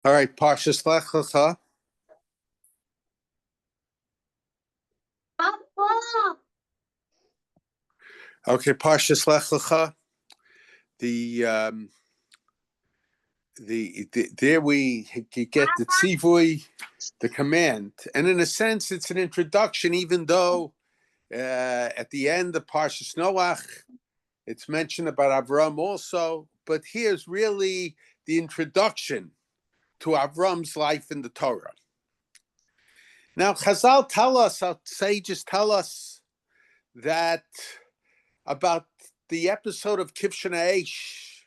All right, Parshas Lecha. Okay, Parshas Lecha. There we get the tzivui, the command, and in a sense, it's an introduction. Even though at the end of Parshas Noach, it's mentioned about Avraham also, but here's really the introduction to Avraham's life in the Torah. Now, Chazal tell us, our sages tell us that about the episode of Kivshan Aish,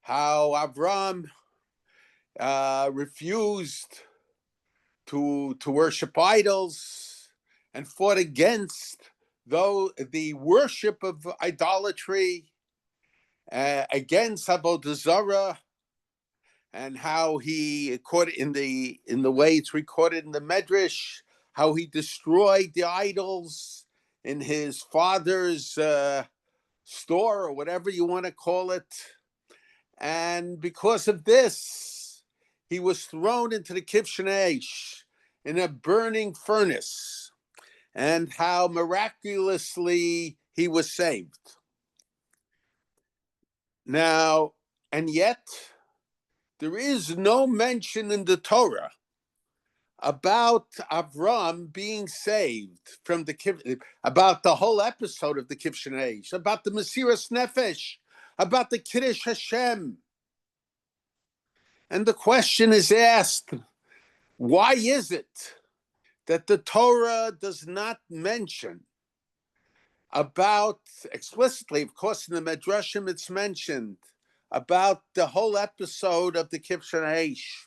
how Avraham refused to worship idols and fought against the worship of idolatry, against Avodah Zarah, and how he, in the way it's recorded in the Medrash, how he destroyed the idols in his father's store, or whatever you want to call it. And because of this, he was thrown into the Kivshan Aish, in a burning furnace, and how miraculously he was saved. Now, and yet, there is no mention in the Torah about Avraham being saved from about the whole episode of the Kivshan Aish, about the Mesiras Nefesh, about the Kiddush Hashem. And the question is asked, why is it that the Torah does not mention about, explicitly, of course, in the Medrashim it's mentioned, about the whole episode of the Kivshan Aish?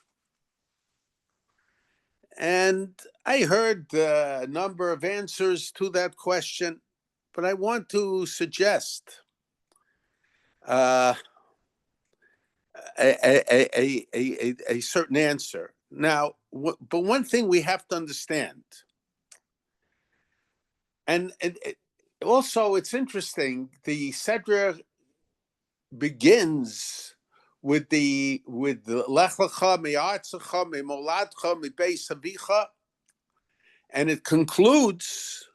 And I heard a number of answers to that question, but I want to suggest a certain answer. Now, but one thing we have to understand, and also it's interesting, the Sedra begins with the Lecha mi'artzecha mi'moladcha mi'beis avicha, and it concludes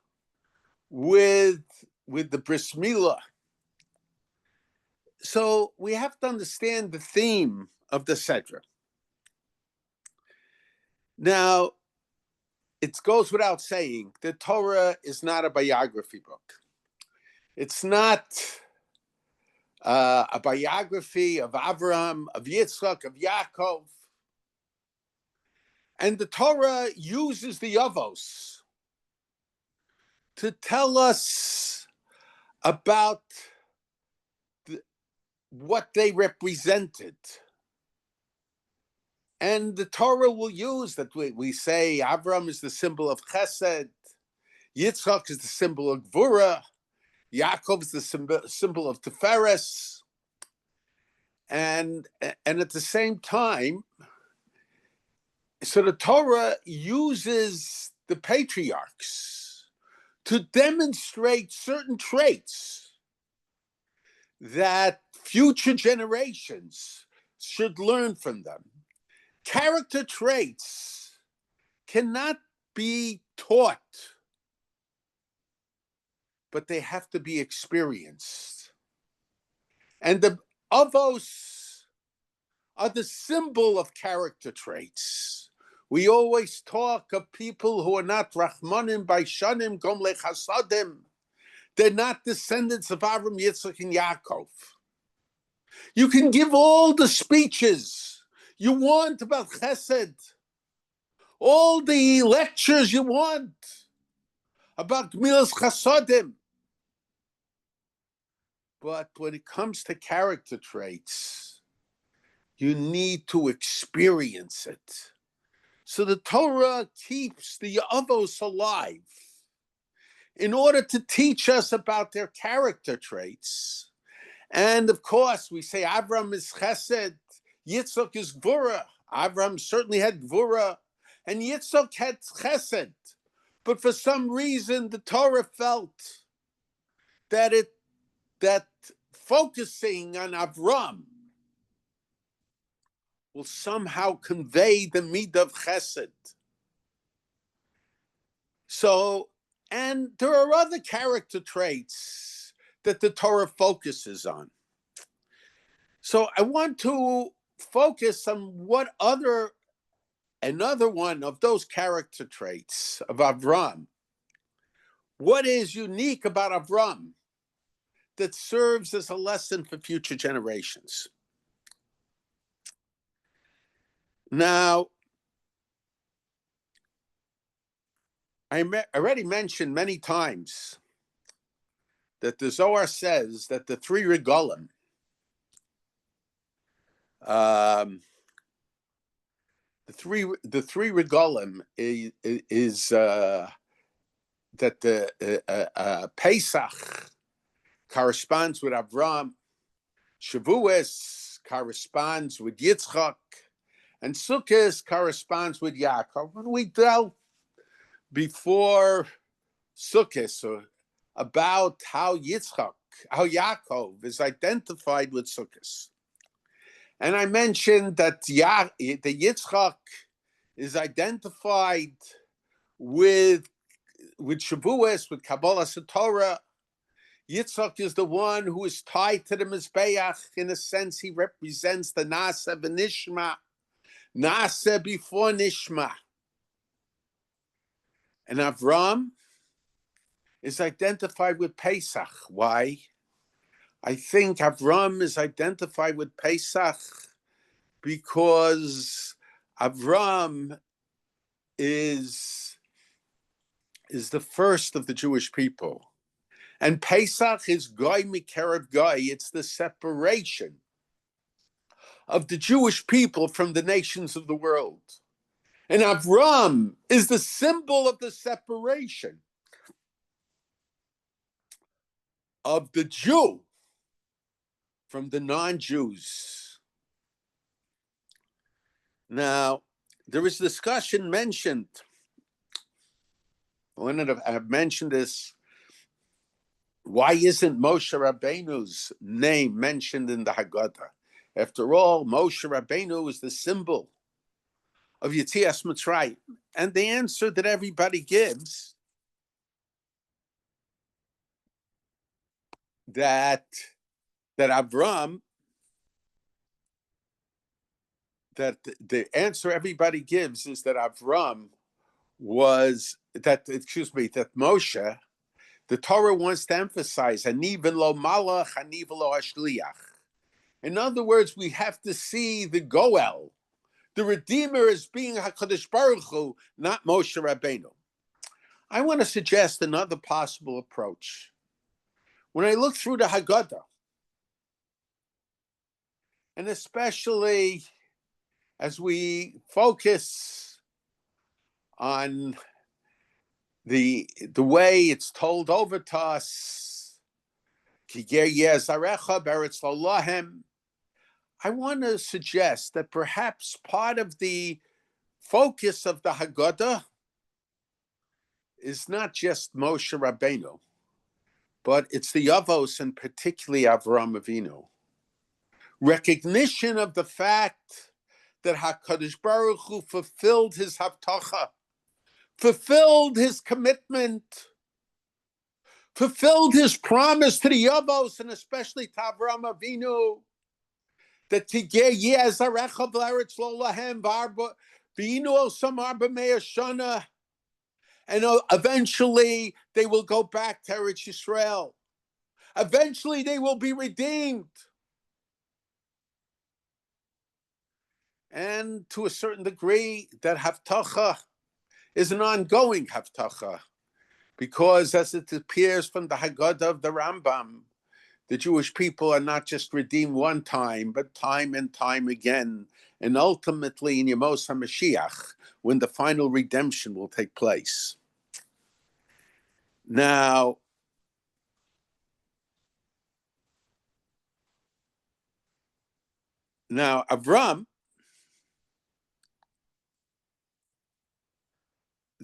with the bris milah. So we have to understand the theme of the Sedra. Now, it goes without saying, the Torah is not a biography book. It's not a biography of Avraham, of Yitzchak, of Yaakov. And the Torah uses the Avos to tell us about what they represented. And the Torah will use that. We say Avraham is the symbol of Chesed, Yitzchak is the symbol of Gvura, Yaakov is the symbol of Tiferes. And at the same time, so the Torah uses the patriarchs to demonstrate certain traits that future generations should learn from them. Character traits cannot be taught, but they have to be experienced. And the Avos are the symbol of character traits. We always talk of people who are not Rahmanim, Baishanim, Gom Lechasadim. They're not descendants of Avraham, Yitzchak, and Yaakov. You can give all the speeches you want about Chesed, all the lectures you want about Gmilas Chasadim. But when it comes to character traits, you need to experience it. So the Torah keeps the Avos alive in order to teach us about their character traits. And of course, we say Avraham is Chesed, Yitzchak is Gvura. Avraham certainly had Gvura, and Yitzchak had Chesed. But for some reason, the Torah felt that focusing on Avraham will somehow convey the midah of chesed. So, and there are other character traits that the Torah focuses on. So I want to focus on another one of those character traits of Avraham. What is unique about Avraham that serves as a lesson for future generations? Now, I already mentioned many times that the Zohar says that the three regalim, the three regalim is that the Pesach corresponds with Avraham, Shavuos corresponds with Yitzchak, and Sukkot corresponds with Yaakov. And we dealt before Sukkot about how Yaakov is identified with Sukkot. And I mentioned that the Yitzchak is identified with Shavuos, with Kabbalah Satorah. Yitzchak is the one who is tied to the Mizbeach. In a sense, he represents the Nasa v'Nishma, Nasa before Nishma. And Avraham is identified with Pesach. Why? I think Avraham is identified with Pesach because Avraham is the first of the Jewish people. And Pesach is Goy Mikerev Goy. It's the separation of the Jewish people from the nations of the world. And Avraham is the symbol of the separation of the Jew from the non-Jews. Now, there is discussion mentioned. I've mentioned this. Why isn't Moshe Rabbeinu's name mentioned in the Haggadah? After all, Moshe Rabbeinu is the symbol of Yetzias Mitzrayim. And the answer that everybody gives, that Avraham, that the answer everybody gives is that Avraham that Moshe, the Torah wants to emphasize, Ani v'lo malach, ani v'lo hashliach. In other words, we have to see the Goel, the Redeemer, as being HaKadosh Baruch Hu, not Moshe Rabbeinu. I want to suggest another possible approach. When I look through the Haggadah, and especially as we focus on the way it's told over to us, I want to suggest that perhaps part of the focus of the Haggadah is not just Moshe Rabbeinu, but it's the Avos, and particularly Avraham Avinu. Recognition of the fact that HaKadosh Baruch Hu fulfilled his Havtacha, fulfilled his commitment, fulfilled his promise to the Avos, and especially to Avraham Avinu, that Tigeh Yeh Zarecha V'Eretz Lo Lahem V'Inu El Samar B'Mei Shana, and eventually they will go back to Eretz Yisrael. Eventually they will be redeemed. And to a certain degree, that Havtacha is an ongoing Havtacha, because as it appears from the Haggadah of the Rambam, the Jewish people are not just redeemed one time, but time and time again. And ultimately in Yemos HaMashiach, when the final redemption will take place. Now, Avraham,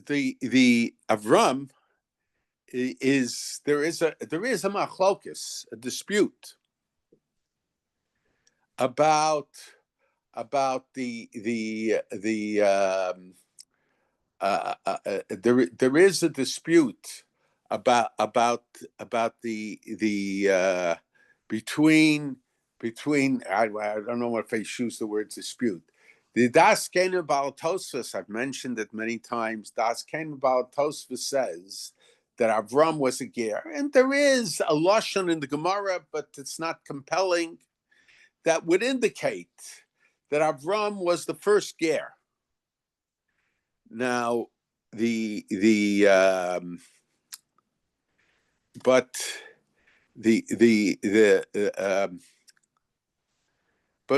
the Avraham there is a machlokus, a dispute about about there is a dispute about the between I don't know if I choose the word dispute. The Das Kenu Baal Tosfos, I've mentioned it many times. Das Kenu Baal Tosfos says that Avraham was a ger, and there is a lashon in the Gemara, but it's not compelling, that would indicate that Avraham was the first ger. Now, but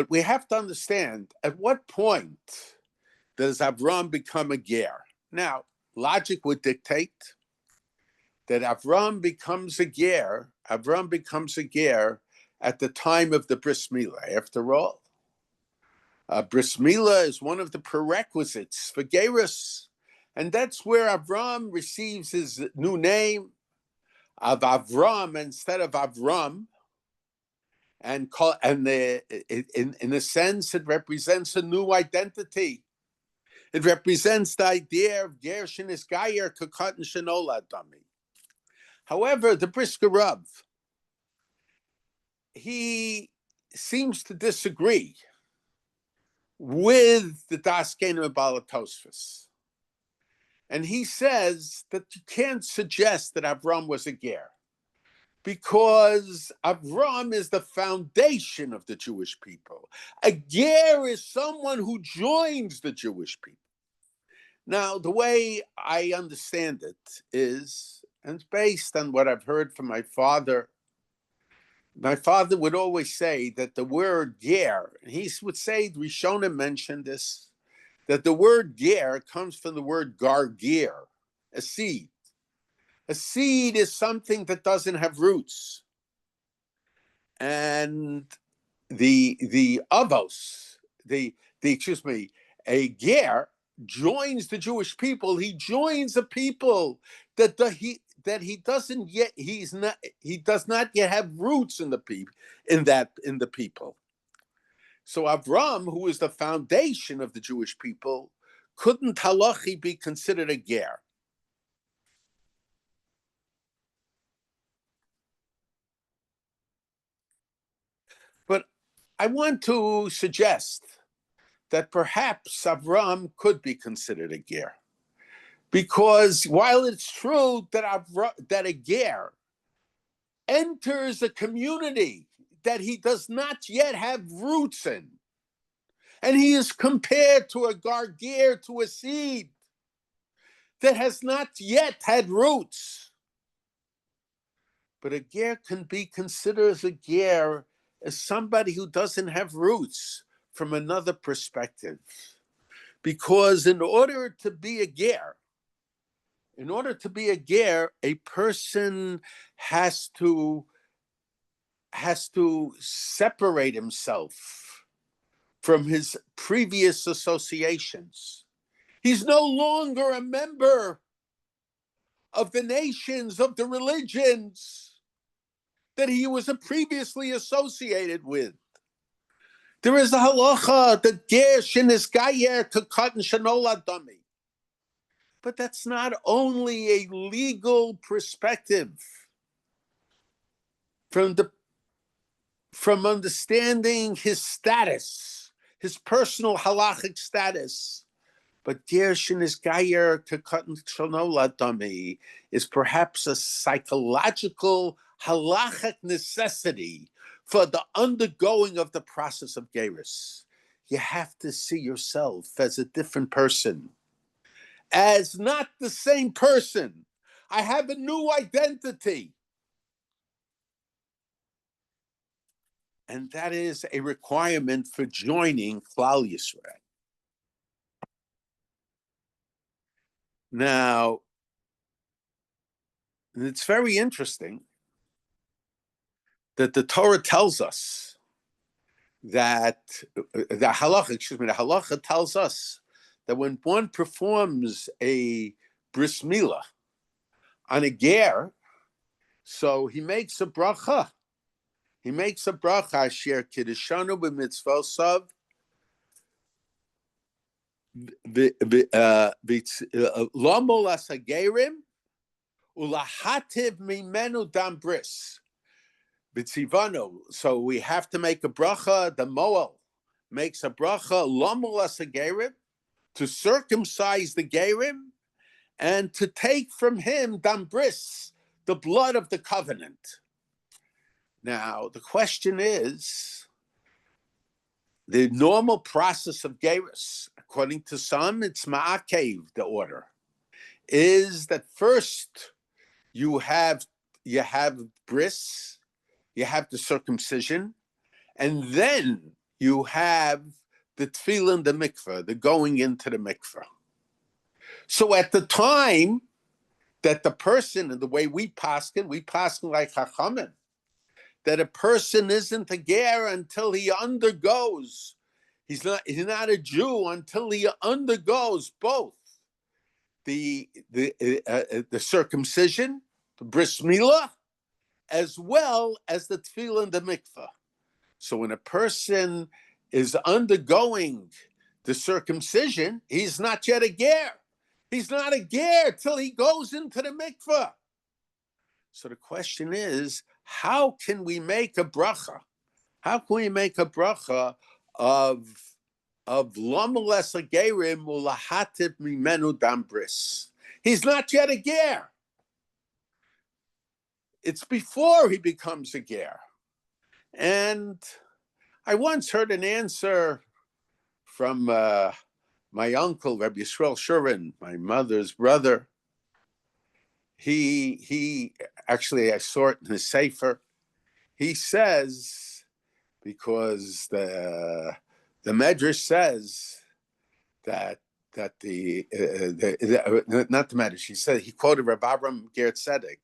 we have to understand at what point does Avraham become a ger. Now, logic would dictate that Avraham becomes a ger at the time of the bris milah. After all, bris milah is one of the prerequisites for Geirus, and that's where Avraham receives his new name of Avram instead of Avram, in a sense, it represents a new identity. It represents the idea of ger shenis gayer kekatan shenolad dami. However, the Brisker Rav, he seems to disagree with the Das Kenu Baal Tosfos. And he says that you can't suggest that Avram was a ger, because Avram is the foundation of the Jewish people. A ger is someone who joins the Jewish people. Now, the way I understand it is, and it's based on what I've heard from my father. My father would always say that the word ger, he would say, Rishonim mentioned this, that the word ger comes from the word gargir, a seed. A seed is something that doesn't have roots. And the avos, a ger joins the Jewish people. He joins a people that he does not yet have roots in the people. So Avram, who is the foundation of the Jewish people, couldn't halachi be considered a ger. But I want to suggest that perhaps Avram could be considered a ger, because while it's true that a ger enters a community that he does not yet have roots in, and he is compared to a gargir, to a seed that has not yet had roots. But a ger can be considered as a ger as somebody who doesn't have roots from another perspective. Because in order to be a ger, a person has to separate himself from his previous associations. He's no longer a member of the nations, of the religions that he was previously associated with. There is a halacha that ger shenis gayer kekatan shenolad dami. But that's not only a legal perspective from understanding his status, his personal halachic status, but ger shenis gayer kekatan shenolad dami is perhaps a psychological halachic necessity for the undergoing of the process of Geirus. You have to see yourself as a different person, as not the same person. I have a new identity. And that is a requirement for joining Klal Yisrael. Now, it's very interesting that the Torah tells us that the halacha tells us that when one performs a bris milah on a ger, so he makes a bracha. He makes a bracha asher kiddishanu b'mitzvosav Lomo lasagerim ulahativ mimenu dam bris. So we have to make a bracha. The Moel makes a bracha lomulas a gerim to circumcise the gerim and to take from him dambris, the blood of the covenant. Now the question is, the normal process of Geirus, according to some, it's ma'akev, the order, is that first you have bris, you have the circumcision, and then you have the tefillin, the mikveh, the going into the mikveh. So at the time that the person, and the way we paskin like Chachamim, that a person isn't a ger until he undergoes. He's not a Jew until he undergoes both the circumcision, the bris milah, as well as the tefillin, the mikveh. So when a person is undergoing the circumcision, he's not yet a ger. He's not a ger till he goes into the mikveh. So the question is, how can we make a bracha? How can we make a bracha of lomules agerim ulahatib mimenu dambris? He's not yet a ger. It's before he becomes a ger. And I once heard an answer from my uncle, Rabbi Yisrael Shurin, my mother's brother. He actually, I saw it in his sefer. He says, because the Medrash says that the not the Medrash, he said, he quoted Rabbi Avraham Ger Tzedek.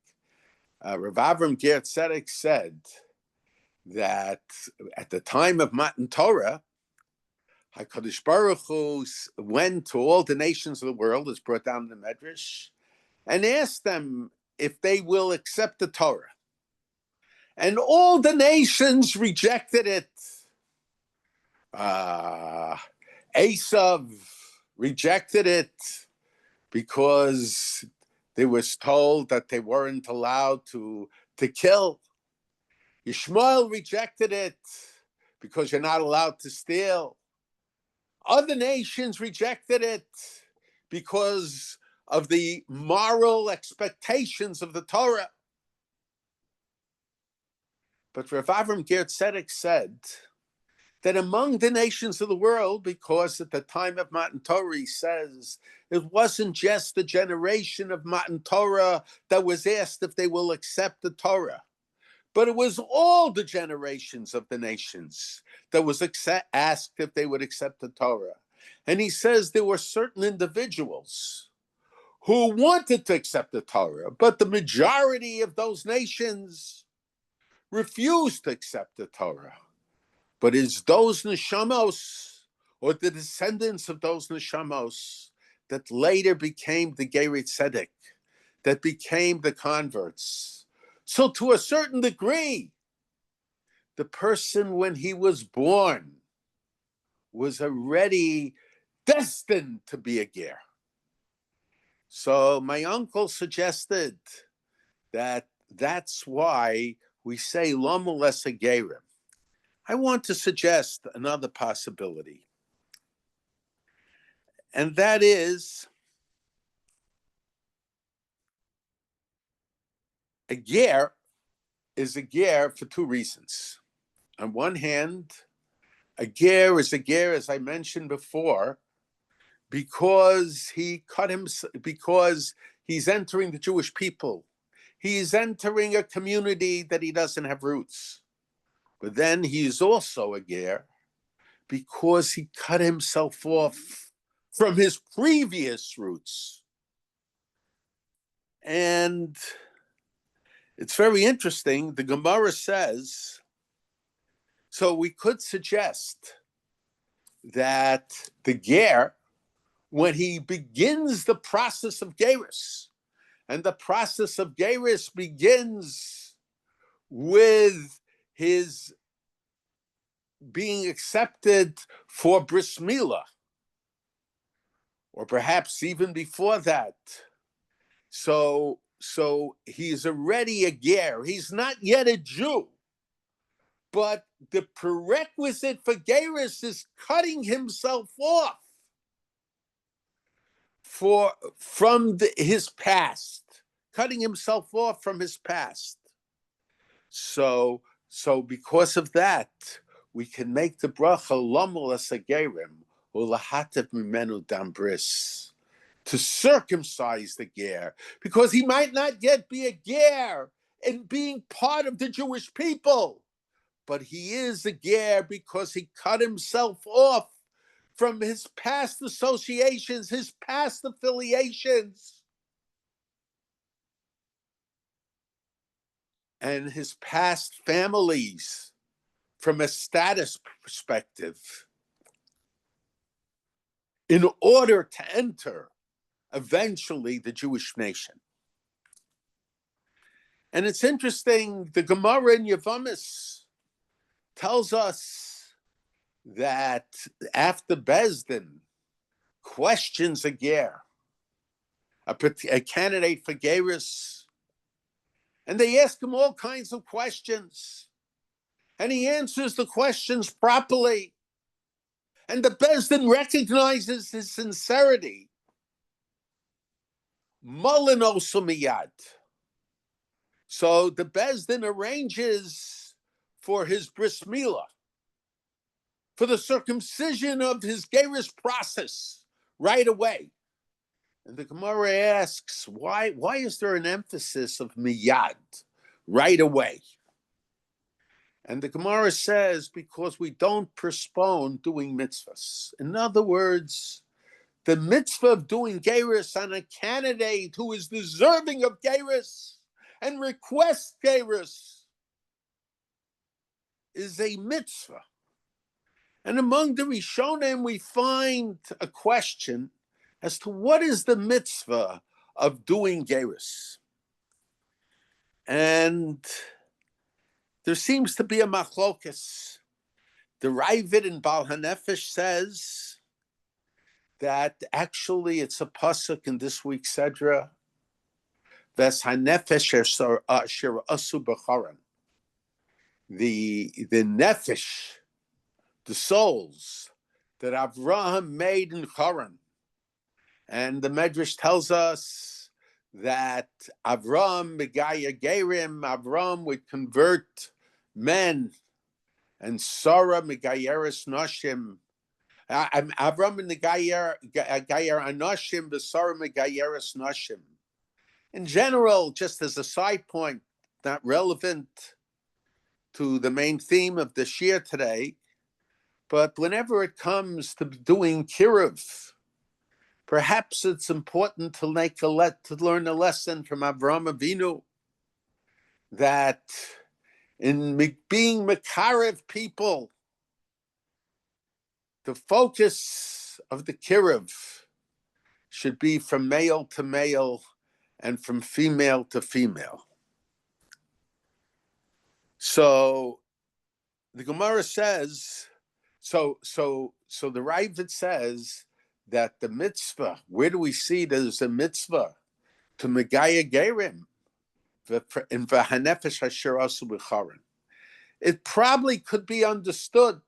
Rabbi Avraham Ger Tzedek said that at the time of Matan Torah, HaKadosh Baruch Hu went to all the nations of the world, as brought down in the Medrash, and asked them if they will accept the Torah. And all the nations rejected it. Esav rejected it because they were told that they weren't allowed to kill. Yishmael rejected it because you're not allowed to steal. Other nations rejected it because of the moral expectations of the Torah. But Rav Avram Ger Tzedek said that among the nations of the world, because at the time of Matan Torah, he says, it wasn't just the generation of Matan Torah that was asked if they will accept the Torah, but it was all the generations of the nations that was asked if they would accept the Torah. And he says there were certain individuals who wanted to accept the Torah, but the majority of those nations refused to accept the Torah. But it's those neshamos, or the descendants of those neshamos, that later became the Geirei Tzedek, that became the converts. So to a certain degree, the person when he was born was already destined to be a ger. So my uncle suggested that that's why we say lomu lesa gerim. I want to suggest another possibility. And that is a ger is a ger for two reasons. On one hand, a ger is a ger, as I mentioned before, because because he's entering the Jewish people. He's entering a community that he doesn't have roots. But then he is also a ger because he cut himself off from his previous roots. And it's very interesting. The Gemara says, so we could suggest that the ger, when he begins the process of Geirus, and the process of Geirus begins with his being accepted for bris milah, or perhaps even before that. So he's already a ger. He's not yet a Jew. But the prerequisite for Geirus is cutting himself off from his past, cutting himself off from his past. So because of that, we can make the bracha lomul asagerim ulahatev mimenu dambris, to circumcise the ger, because he might not yet be a ger in being part of the Jewish people, but he is a ger because he cut himself off from his past associations, his past affiliations, and his past families from a status perspective, in order to enter eventually the Jewish nation. And it's interesting, the Gemara in Yevamos tells us that after Bezdin questions a ger, a candidate for Geirus, and they ask him all kinds of questions, and he answers the questions properly, and the Bezdin recognizes his sincerity. Mulin osumiyad. So the Bezdin arranges for his bris milah, for the circumcision of his Geirus process right away. And the Gemara asks, why is there an emphasis of miyad, right away? And the Gemara says, because we don't postpone doing mitzvahs. In other words, the mitzvah of doing Geirus on a candidate who is deserving of Geirus and requests Geirus is a mitzvah. And among the Rishonim, we find a question as to what is the mitzvah of doing Geirus. And there seems to be a machlokas. The Ravid in Baal HaNefesh says that actually it's a pasuk in this week's Sedra, Ves HaNefesh Asher Asu B'Charan. The nefesh, the souls that Avraham made in Haran. And the Medrash tells us that Avraham Megaya Gerim, Avraham would convert men, and Sarah Megayeris Nashim. Avraham Megayer Anashim, the Sarah Megayeris Nashim. In general, just as a side point, not relevant to the main theme of the shir today, but whenever it comes to doing kiruv, perhaps it's important to learn a lesson from Avraham Avinu, that in being mekarev people, the focus of the kiruv should be from male to male and from female to female. So the Gemara says, so the Ravid says that the mitzvah, where do we see there's a mitzvah to Megaya Gerim in V'hanefesh Asher Asu B'Charan? It probably could be understood,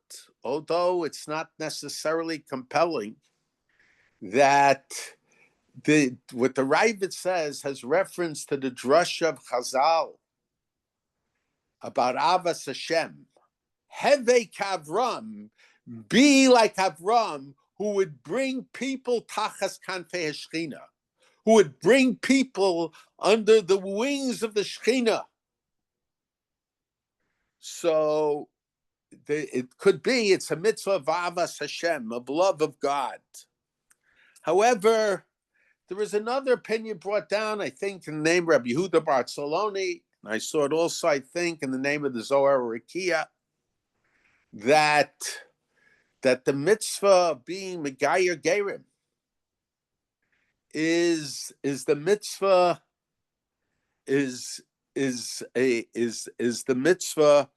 although it's not necessarily compelling, that what the Ravid says has reference to the drush of Chazal about Avas Hashem. Heve Kavram, be like Avram, who would bring people tachas kanfei Shechina, who would bring people under the wings of the Shechina. So it could be it's a mitzvah of Avas Hashem, of love of God. However, there is another opinion brought down, I think, in the name of Rabbi Yehuda Bartzaloni, and I saw it also, I think, in the name of the Zohar Rikia, that the mitzvah of being Megayer Gerim is the mitzvah is the mitzvah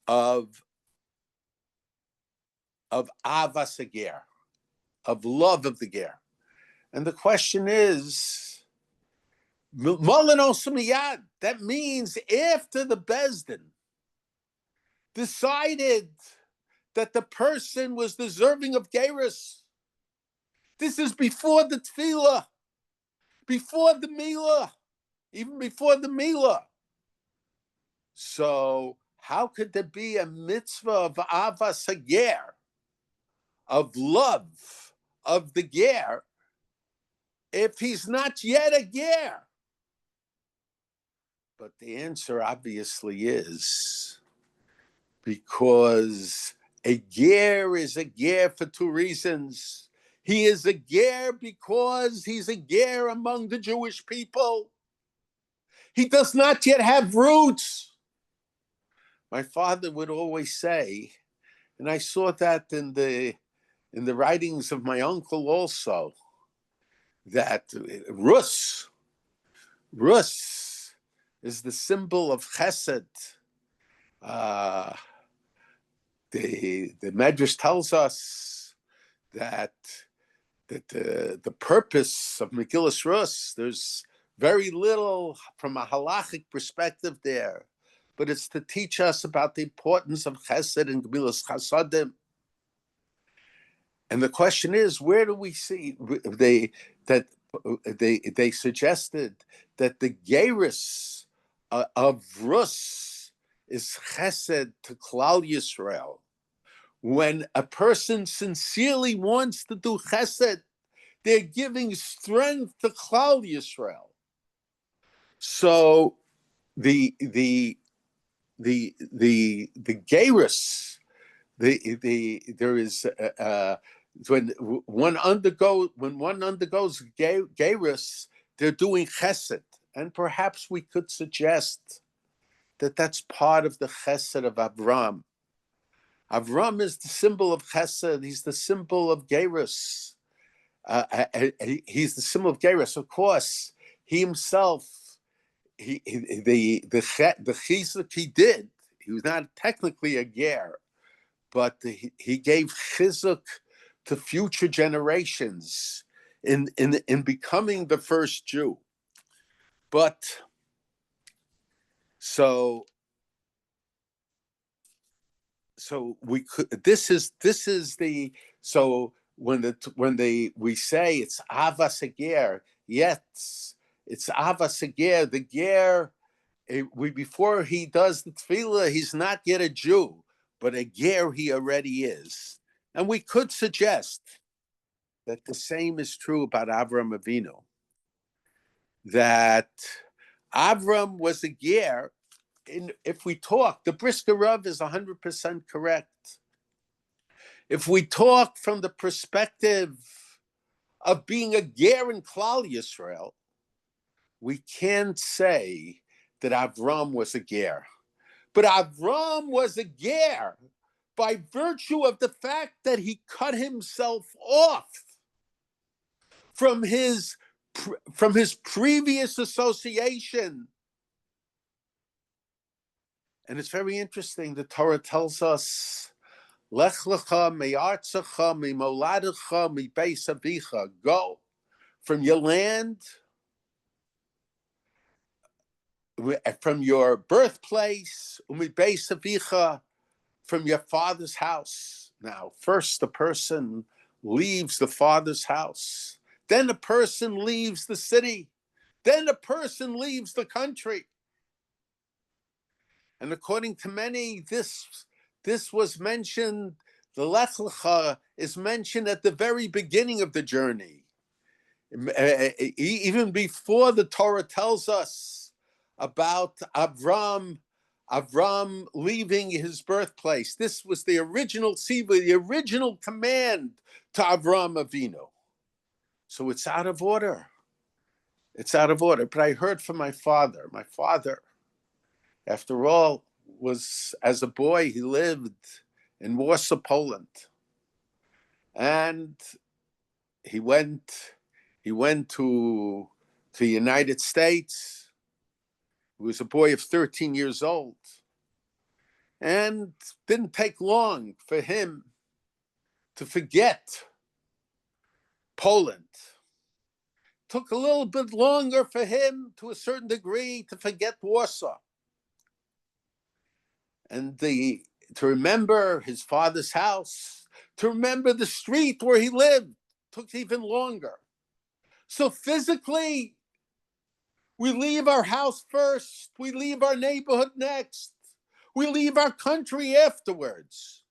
of avas hager, of love of the ger. And the question is, that means after the Bezdin decided that the person was deserving of Geirus. This is before the Tefillah, before the Milah, even before the Milah. So how could there be a mitzvah of Avas Hager, of love of the Ger, if he's not yet a Ger? But the answer obviously is because a Ger is a Ger for two reasons. He is a Ger because he's a Ger among the Jewish people. He does not yet have roots. My father would always say, and I saw that in the writings of my uncle also, that Rus is the symbol of Chesed. The Medrash tells us that the purpose of Megillas Rus, there's very little from a halachic perspective there, but it's to teach us about the importance of Chesed and Gemilas Chasadim. And the question is, where do we see they suggested that the Geirus of Rus is Chesed to Klal Yisrael. When a person sincerely wants to do Chesed, they're giving strength to Klal Yisrael. So the Geirus, there is when one undergoes Geirus, they're doing Chesed, and perhaps we could suggest that that's part of the Chesed of Avraham. Avraham is the symbol of Chesed. He's the symbol of Geirus. He's the symbol of Geirus. Of course, he himself, the chizuk he did. He was not technically a ger, but he gave chizuk to future generations in becoming the first Jew. But so we could. This is the so when we say it's avas ger, yes, it's avas ger. The ger, before he does the tefillah, he's not yet a Jew, but a ger he already is. And we could suggest that the same is true about Avraham Avinu. That Avram was a ger. If we talk, the Brisker Rav is 100% correct. If we talk from the perspective of being a ger in Klal Yisrael, we can't say that Avram was a ger. But Avram was a ger by virtue of the fact that he cut himself off from his previous association. And it's very interesting. The Torah tells us, Lech Lecha me'artzecha mi'moladecha mi'beis avicha. Go from your land, from your birthplace, u'mi'beis avicha, from your father's house. Now, first the person leaves the father's house. Then the person leaves the city. Then the person leaves the country. And according to many, this was mentioned, the Lecha is mentioned at the very beginning of the journey. Even before the Torah tells us about Avram leaving his birthplace. This was the original tzivah, the original command to Avram Avinu. So it's out of order. It's out of order. But I heard from my father. My father, after all, as a boy, he lived in Warsaw, Poland. And he went to the United States. He was a boy of 13 years old. And didn't take long for him to forget Poland. took a little bit longer for him, to a certain degree, to forget Warsaw. And to remember his father's house, to remember the street where he lived, took even longer. So physically, we leave our house first, we leave our neighborhood next, we leave our country afterwards.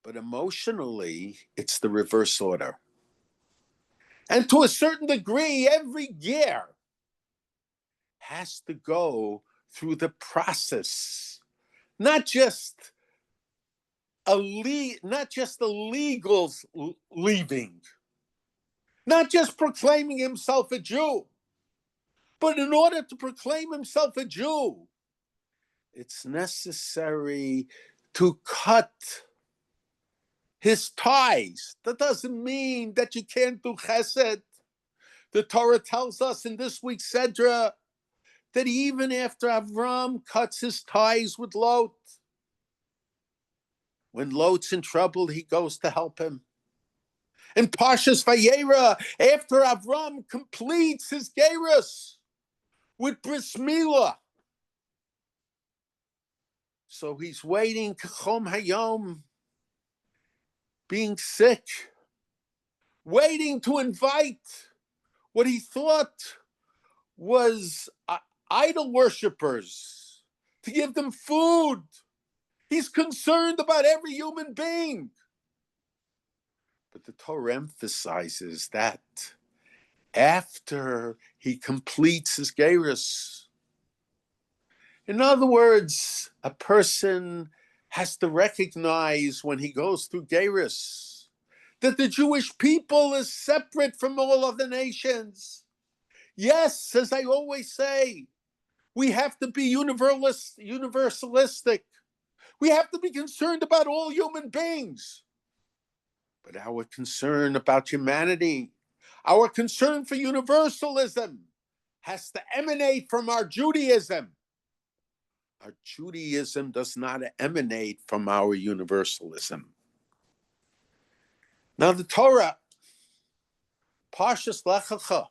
But emotionally, it's the reverse order. And to a certain degree, every year has to go through the process, not just a legal leaving, not just proclaiming himself a Jew, but in order to proclaim himself a Jew, it's necessary to cut his ties. That doesn't mean that you can't do chesed. The Torah tells us in this week's Sedra that even after Avraham cuts his ties with Lot, when Lot's in trouble, he goes to help him. In Parshas Vayera, after Avraham completes his Geirus with Bris Milah, so he's waiting, Kachom Hayom, being sick, waiting to invite what he thought was idol worshippers, to give them food. He's concerned about every human being. But the Torah emphasizes that after he completes his Geirus. In other words, a person has to recognize when he goes through Geirus that the Jewish people is separate from all other nations. Yes, as I always say, we have to be universalistic. We have to be concerned about all human beings. But our concern about humanity, our concern for universalism, has to emanate from our Judaism. Our Judaism does not emanate from our universalism. Now the Torah, Parshas Lecha,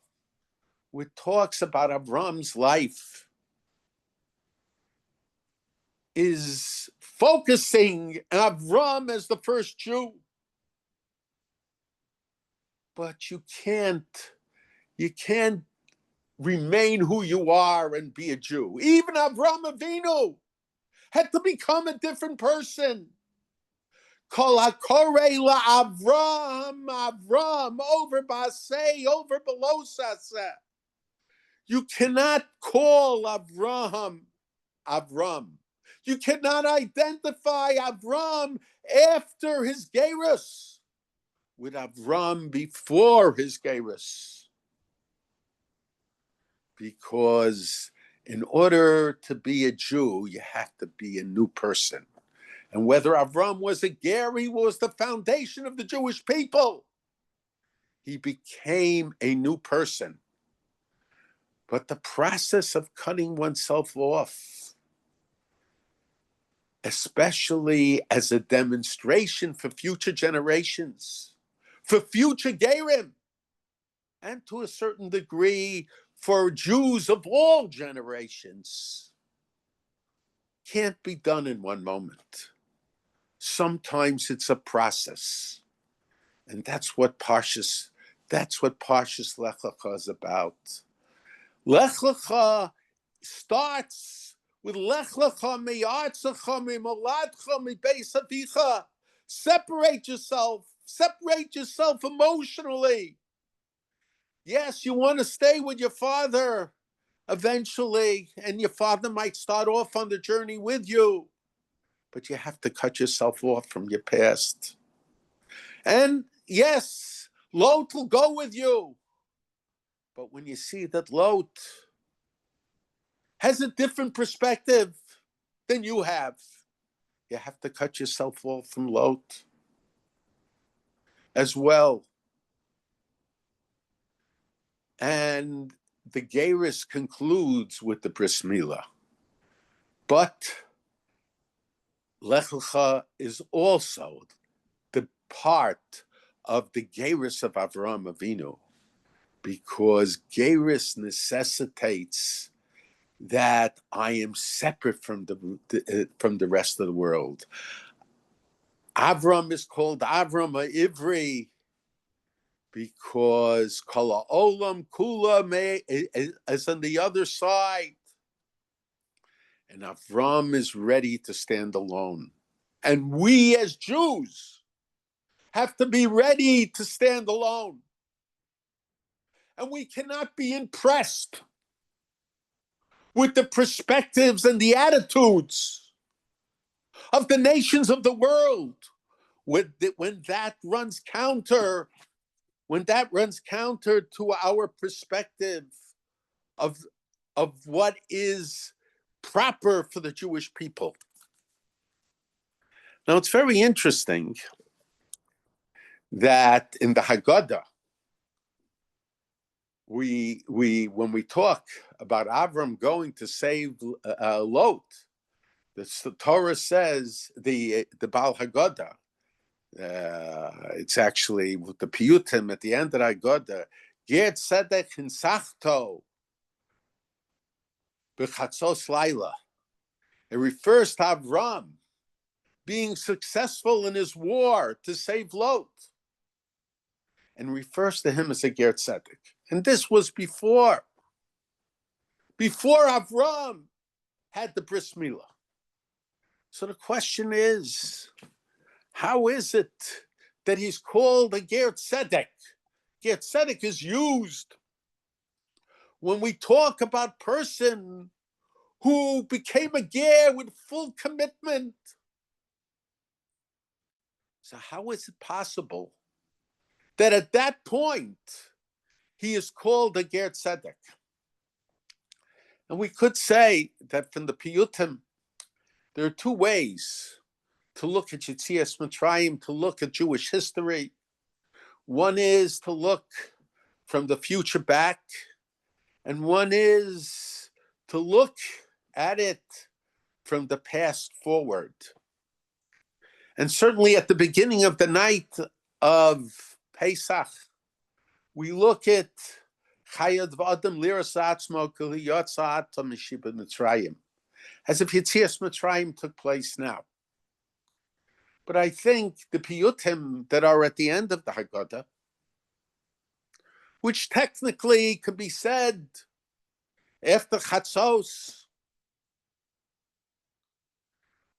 which talks about Avraham's life, is focusing on Avraham as the first Jew. But you can't remain who you are and be a Jew. Even Avraham Avinu had to become a different person. Kol hakorei la'Avram, Avram, over ba'aseh, over below saseh. You cannot call Avraham Avram. You cannot identify Avram after his Geirus with Avram before his Geirus. Because in order to be a Jew, you have to be a new person. And whether Avram was a ger, he was the foundation of the Jewish people. He became a new person. But the process of cutting oneself off, especially as a demonstration for future generations, for future gerim, and to a certain degree for Jews of all generations, can't be done in one moment. Sometimes it's a process. And that's what Parshas Lecha is about. Lecha starts with Lech Lecha mi'artzecha mi'moladcha mi'beis avicha. Separate yourself emotionally. Yes, you want to stay with your father eventually, and your father might start off on the journey with you, but you have to cut yourself off from your past. And yes, Lot will go with you, but when you see that Lot has a different perspective than you have to cut yourself off from Lot as well. And the Geirus concludes with the Bris Milah. But Lecha is also the part of the Geirus of Avraham Avinu. because Geirus necessitates that I am separate from the rest of the world. Avram is called Avram Ivri because Kala Olam Kula is on the other side. And Avram is ready to stand alone. And we as Jews have to be ready to stand alone. And we cannot be impressed with the perspectives and the attitudes of the nations of the world when that runs counter to our perspective of what is proper for the Jewish people. Now, it's very interesting that in the Haggadah, when we talk about Avram going to save Lot, the Torah says, the Baal Haggadah, it's actually with the Piyutim at the end of the Haggadah, Ger Tzedek Hinsachto B'chatzos Laila. It refers to Avram being successful in his war to save Lot, and refers to him as a Ger Tzedek. And this was before Avraham had the bris milah. So the question is, how is it that he's called a Ger Tzedek? Ger Tzedek is used when we talk about person who became a ger with full commitment. So how is it possible that at that point he is called a Ger Tzedek? And we could say that from the Piyutim, there are two ways to look at Yetzias Mitzrayim, to look at Jewish history. One is to look from the future back, and one is to look at it from the past forward. And certainly at the beginning of the night of Pesach, we look at Chayad V'Adam Liras Atzmo K'Li Yotza Atam Mishiba Mitzrayim, as if Yetzias Mitzrayim took place now. But I think the Piyutim that are at the end of the Haggadah, which technically could be said after Chatzos,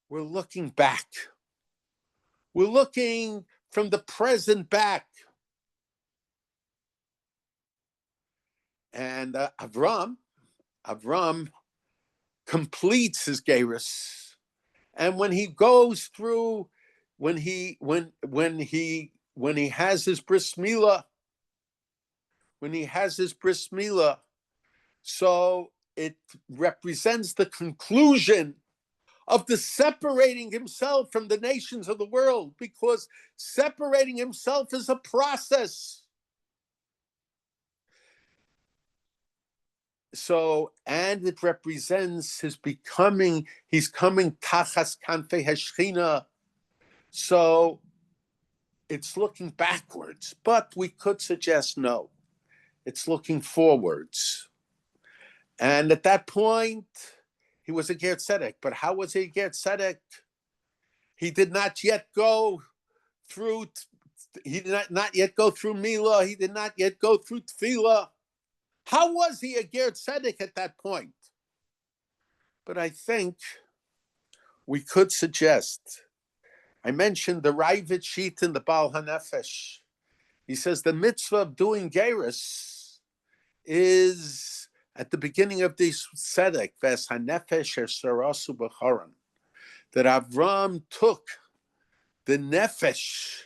we're looking back. We're looking from the present back. And Avraham completes his Geirus, and when he goes through, when he has his bris milah, so it represents the conclusion of the separating himself from the nations of the world, because separating himself is a process. So, and it represents he's coming tachas kanfei hashchina. So it's looking backwards, but we could suggest no, it's looking forwards. And at that point, he was a Ger Tzedek. But how was he a Ger Tzedek? He did not yet go through. He did not yet go through Milah. He did not yet go through Tefillah. How was he a Ger Tzedek at that point? But I think we could suggest. I mentioned the Ravid sheet in the Baal HaNefesh. He says the mitzvah of doing Geirus is at the beginning of this Tzedek, Ves HaNefesh Sarasu B'Charan, that Avraham took the Nefesh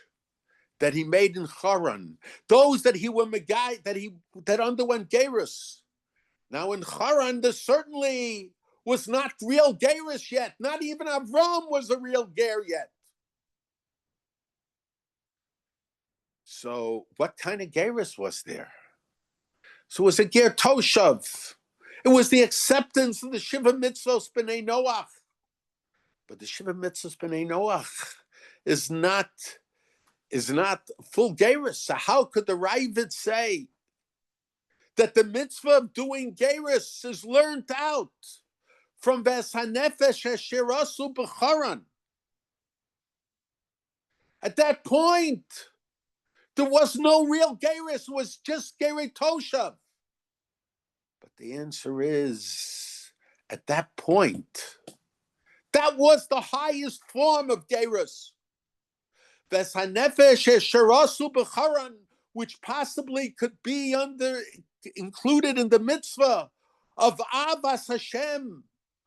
that he made in Charan, those that that underwent Geirus. Now in Charan, there certainly was not real Geirus yet. Not even Avraham was a real Ger yet. So what kind of Geirus was there? So it was a Ger Toshav. It was the acceptance of the Shiva Mitzvos B'nai Noach. But the Shiva Mitzvos B'nai Noach is not full Geirus. So how could the Ravid say that the mitzvah of doing Geirus is learned out from Ves HaNefesh Shirasu B'charan. At that point, there was no real Geirus, it was just Gerei Toshav. But the answer is, at that point, that was the highest form of Geirus. Ves HaNefesh Shirasu B'charan, which possibly could be included in the mitzvah of Avas Hashem,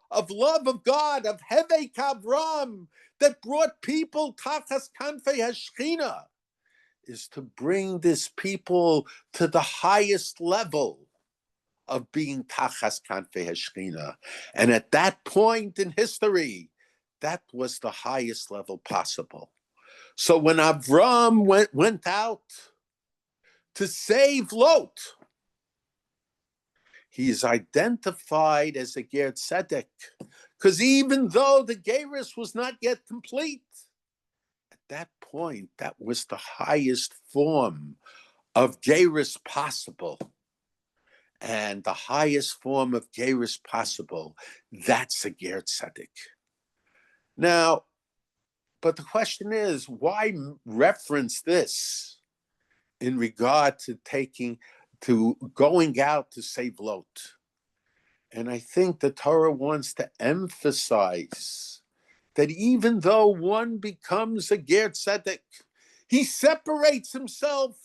of love of God, of Hevei Kavram, that brought people Tachas Kanfei Hashchina, is to bring this people to the highest level of being Tachas Kanfei Hashchina. And at that point in history, that was the highest level possible. So when Avraham went out to save Lot, he is identified as a Ger Tzedek, because even though the Geirus was not yet complete, at that point, that was the highest form of Geirus possible. And the highest form of Geirus possible, that's a Ger Tzedek. Now, but the question is, why reference this in regard to going out to save Lot? And I think the Torah wants to emphasize that even though one becomes a Ger Tzedek, he separates himself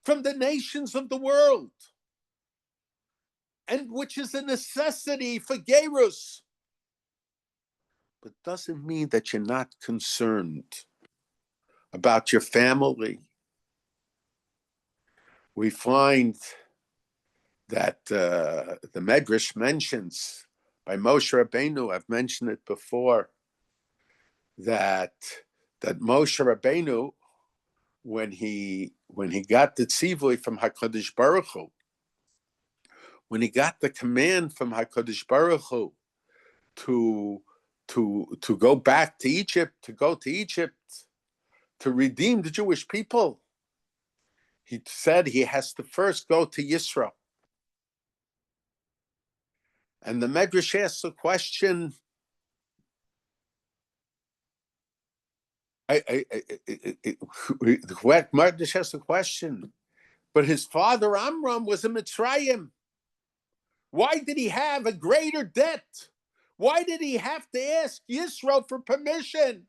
from the nations of the world, and which is a necessity for Geirus, but doesn't mean that you're not concerned about your family. We find that the Medrash mentions by Moshe Rabbeinu, I've mentioned it before, that Moshe Rabbeinu, when he got the tzivui from HaKadosh Baruch Hu, when he got the command from HaKadosh Baruch Hu to go back to Egypt, to redeem the Jewish people, he said he has to first go to Yisrael. And the Medrash asks a question. The Medrash asks a question. But his father Amram was a Mitzrayim. Why did he have a greater debt? Why did he have to ask Yisrael for permission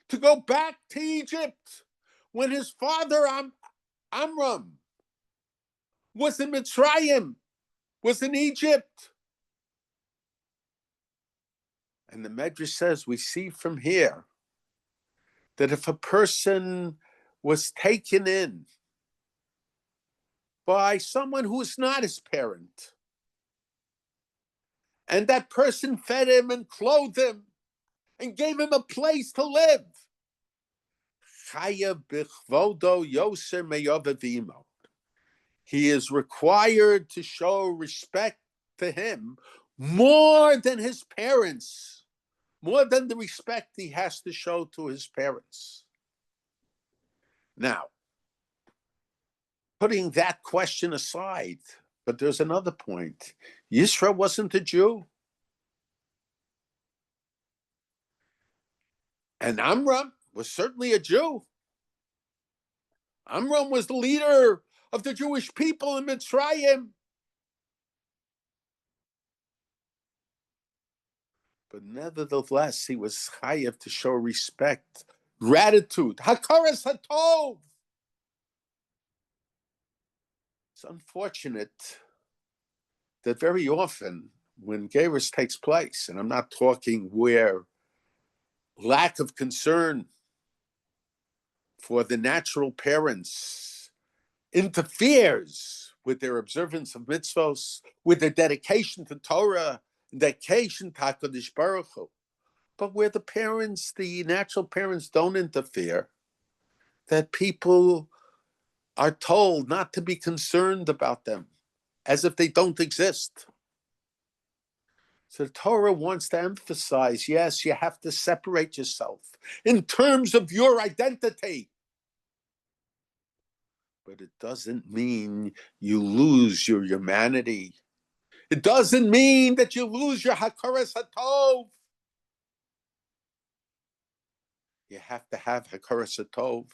to go back to Egypt when his father Amram was in Mitzrayim, was in Egypt? And the Medrash says, we see from here that if a person was taken in by someone who is not his parent, and that person fed him and clothed him and gave him a place to live, he is required to show respect to him more than his parents, more than the respect he has to show to his parents. Now, putting that question aside, but there's another point. Yisro wasn't a Jew. And Amram was certainly a Jew. Amram was the leader of the Jewish people in Mitzrayim. But nevertheless, he was chayav to show respect, gratitude, hakaras hatov. It's unfortunate that very often when Geirus takes place, and I'm not talking where lack of concern for the natural parents interferes with their observance of mitzvos, with their dedication to Torah, dedication to HaKadosh Baruch Hu. But where the parents, the natural parents, don't interfere, that people are told not to be concerned about them, as if they don't exist. So the Torah wants to emphasize, yes, you have to separate yourself in terms of your identity. But it doesn't mean you lose your humanity. It doesn't mean that you lose your hakaras hatov. You have to have hakaras hatov.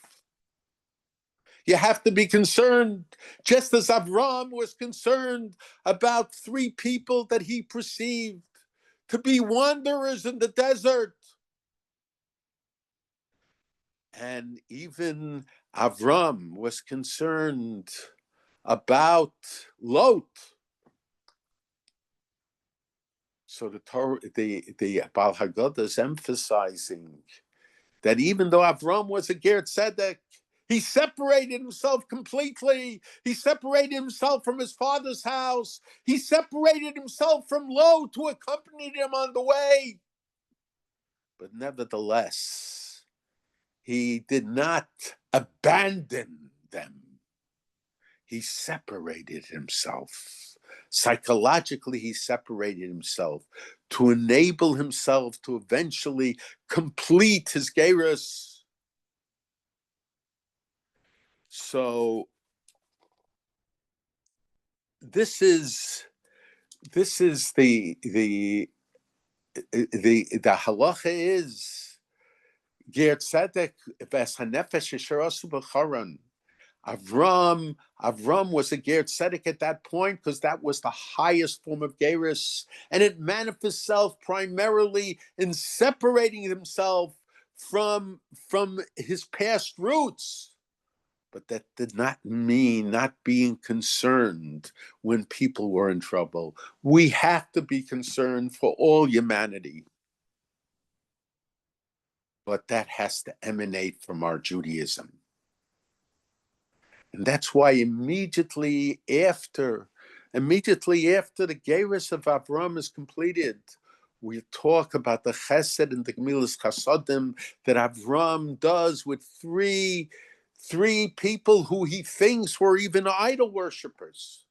You have to be concerned, just as Avraham was concerned about 3 people that he perceived to be wanderers in the desert. And even Avraham was concerned about Lot. So the Torah, the Baal Haggadah is emphasizing that even though Avraham was a Ger Tzedek, he separated himself completely. He separated himself from his father's house. He separated himself from Lot, who accompanied him on the way. But nevertheless, he did not abandon them. He separated himself. Psychologically, he separated himself to enable himself to eventually complete his Geirus. So this is the halacha is Ger Tzedek ves hanefesh yesharasu b'charan. Avram was a Ger Tzedek at that point because that was the highest form of Geirus, and it manifests itself primarily in separating himself from his past roots. But that did not mean not being concerned when people were in trouble. We have to be concerned for all humanity. But that has to emanate from our Judaism. And that's why immediately after the Geirus of Avraham is completed, we talk about the chesed and the gemilas chasadim that Avraham does with three people who he thinks were even idol worshippers.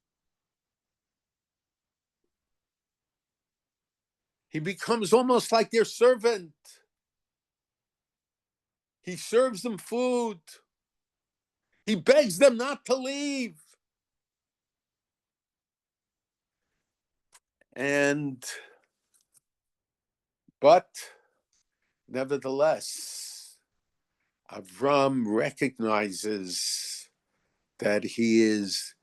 He becomes almost like their servant. He serves them food. He begs them not to leave. But nevertheless, Avram recognizes that he is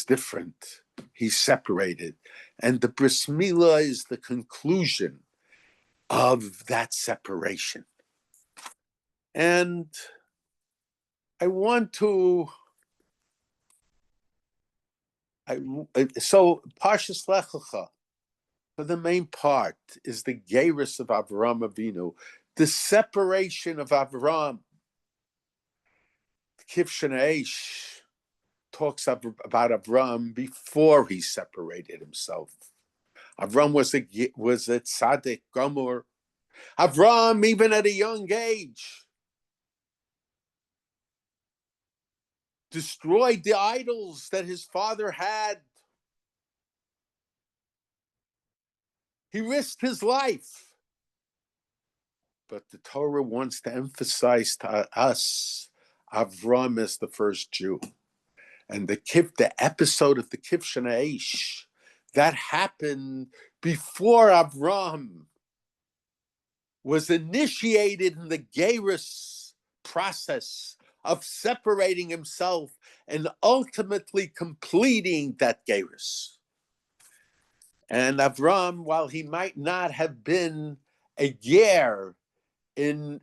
different. He's separated. And the bris milah is the conclusion of that separation. And I want to, so Parshas Lecha, for the main part, is the Geirus of Avraham Avinu, the separation of Avraham. Kivshan Aish talks about Avraham before he separated himself. Avraham was a tzaddik gamur. Avraham, even at a young age, destroyed the idols that his father had. He risked his life. But the Torah wants to emphasize to us, Avraham is the first Jew. And the episode of the Kivshan Aish, that happened before Avraham was initiated in the Geirus process of separating himself and ultimately completing that Geirus. And Avraham, while he might not have been a ger in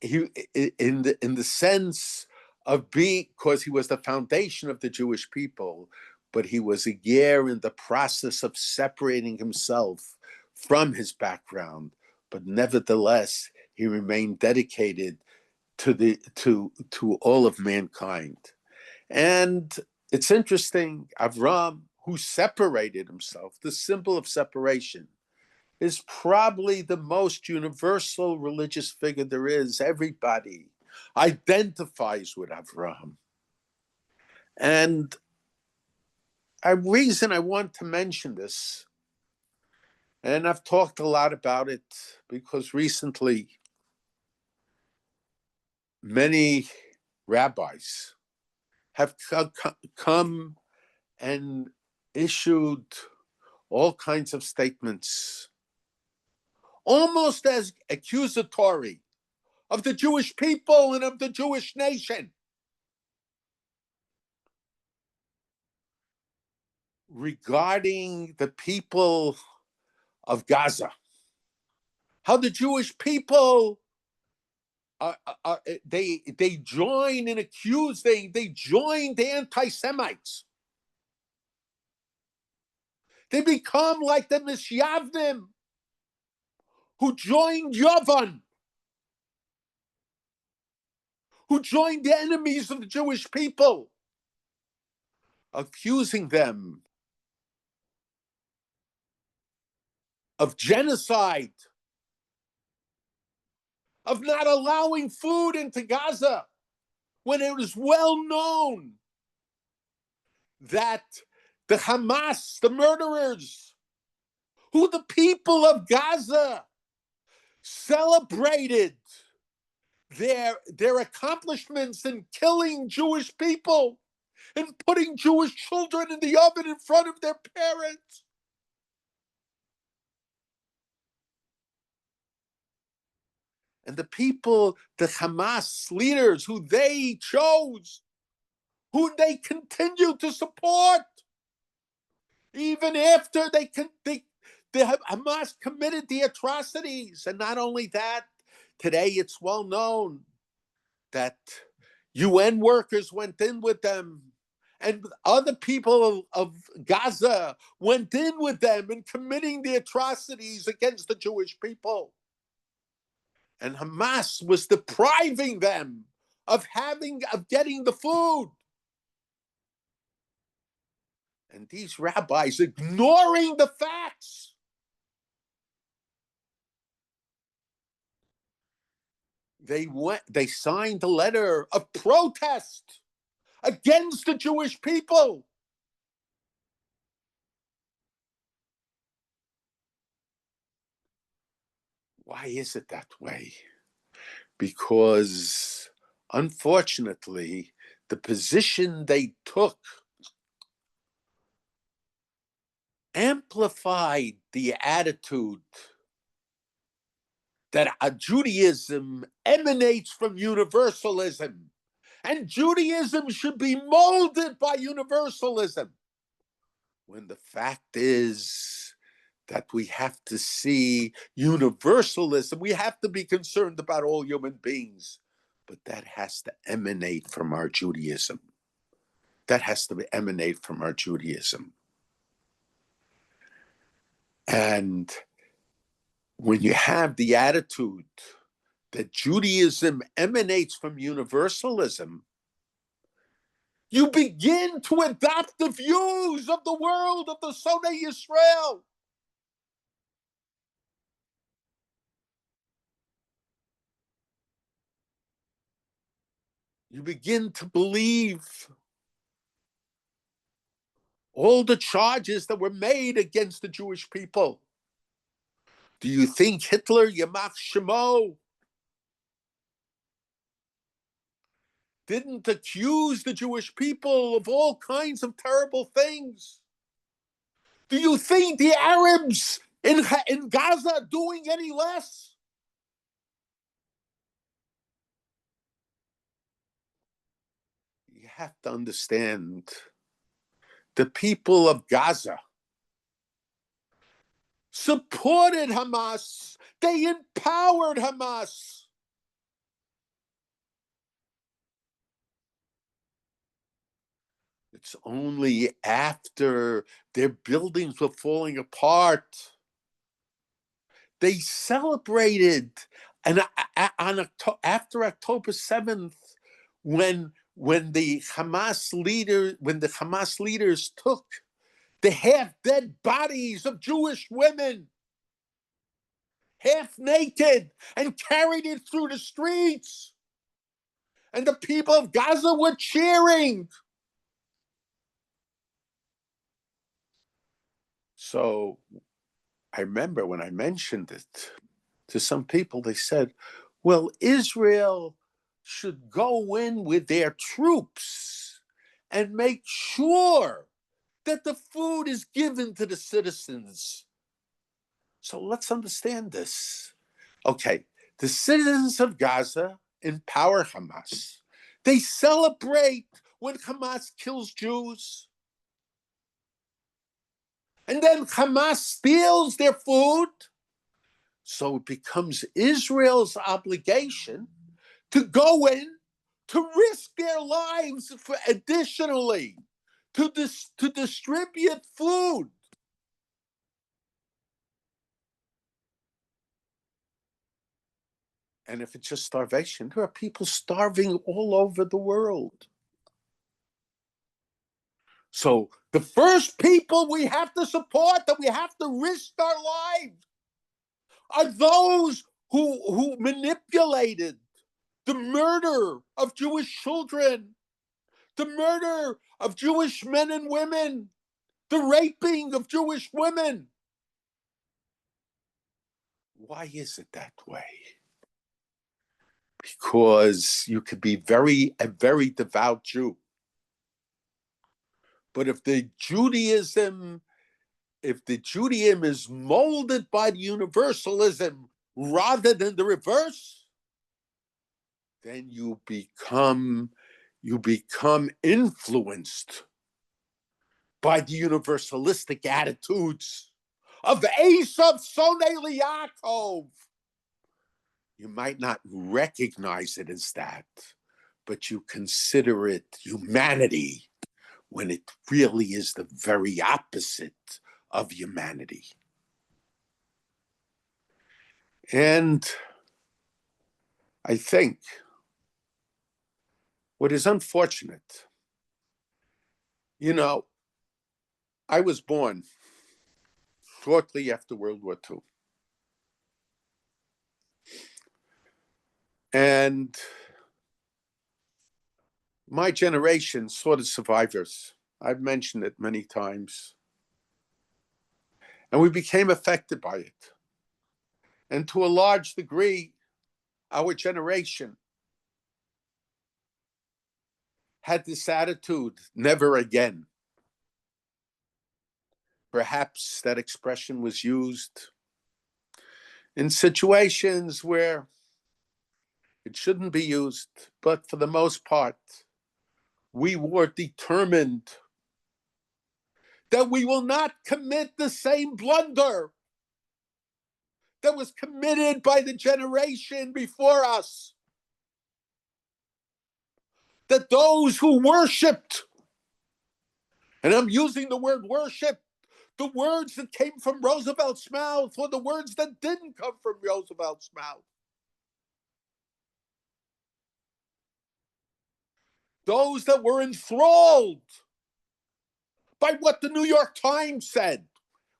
the sense of being, because he was the foundation of the Jewish people, but he was a ger in the process of separating himself from his background. But nevertheless, he remained dedicated to all of mankind. And it's interesting, Avraham, who separated himself, the symbol of separation, is probably the most universal religious figure there is. Everybody identifies with Avraham. And a reason I want to mention this, and I've talked a lot about it because recently many rabbis have come and issued all kinds of statements, almost as accusatory of the Jewish people and of the Jewish nation, regarding the people of Gaza. How the Jewish people they join and accuse, they join the anti-Semites. They become like the Mishyavnim who joined Yavan, who joined the enemies of the Jewish people, accusing them of genocide, of not allowing food into Gaza, when it was well known that the Hamas, the murderers, who the people of Gaza celebrated their accomplishments in killing Jewish people and putting Jewish children in the oven in front of their parents. And the people, the Hamas leaders who they chose, who they continue to support, even after the Hamas committed the atrocities. And not only that, today it's well known that UN workers went in with them, and other people of Gaza went in with them in committing the atrocities against the Jewish people. And Hamas was depriving them of getting the food. And these rabbis, ignoring the facts, they signed a letter of protest against the Jewish people. Why is it that way? Because, unfortunately, the position they took amplified the attitude that Judaism emanates from universalism, and Judaism should be molded by universalism, when the fact is that we have to see universalism. We have to be concerned about all human beings, but that has to emanate from our Judaism. That has to emanate from our Judaism. And when you have the attitude that Judaism emanates from universalism, you begin to adopt the views of the world of the Sonei Yisrael. You begin to believe all the charges that were made against the Jewish people. Do you think Hitler, Yamach Shemo, didn't accuse the Jewish people of all kinds of terrible things? Do you think the Arabs in Gaza are doing any less? You have to understand, the people of Gaza supported Hamas. They empowered Hamas. It's only after their buildings were falling apart, they celebrated. And after October 7th, when the Hamas leaders took the half-dead bodies of Jewish women, half naked, and carried it through the streets, and the people of Gaza were cheering. So I remember when I mentioned it to some people, they said, well, Israel should go in with their troops and make sure that the food is given to the citizens. So let's understand this. Okay, the citizens of Gaza empower Hamas. They celebrate when Hamas kills Jews. And then Hamas steals their food. So it becomes Israel's obligation to go in, to risk their lives for additionally, to distribute food. And if it's just starvation, there are people starving all over the world. So the first people we have to support, that we have to risk our lives, are those who manipulated the murder of Jewish children, the murder of Jewish men and women, the raping of Jewish women. Why is it that way? Because you could be a very devout Jew. But if the Judaism is molded by the universalism rather than the reverse, then you become influenced by the universalistic attitudes of Esav Sonei Yaakov. You might not recognize it as that, but you consider it humanity when it really is the very opposite of humanity. And I think what is unfortunate, I was born shortly after World War II. And my generation saw the survivors. I've mentioned it many times. And we became affected by it. And to a large degree, our generation had this attitude, never again. Perhaps that expression was used in situations where it shouldn't be used, but for the most part, we were determined that we will not commit the same blunder that was committed by the generation before us. That those who worshipped, and I'm using the word worship, the words that came from Roosevelt's mouth or the words that didn't come from Roosevelt's mouth. Those that were enthralled by what the New York Times said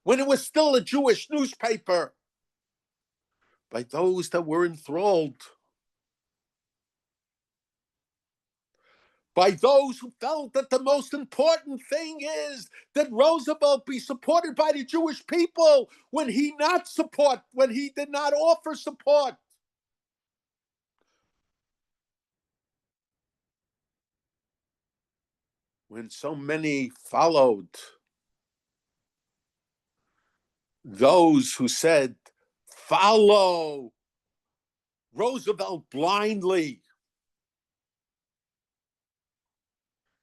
when it was still a Jewish newspaper. By those that were enthralled by those who felt that the most important thing is that Roosevelt be supported by the Jewish people when he did not offer support. When so many followed those who said, follow Roosevelt blindly.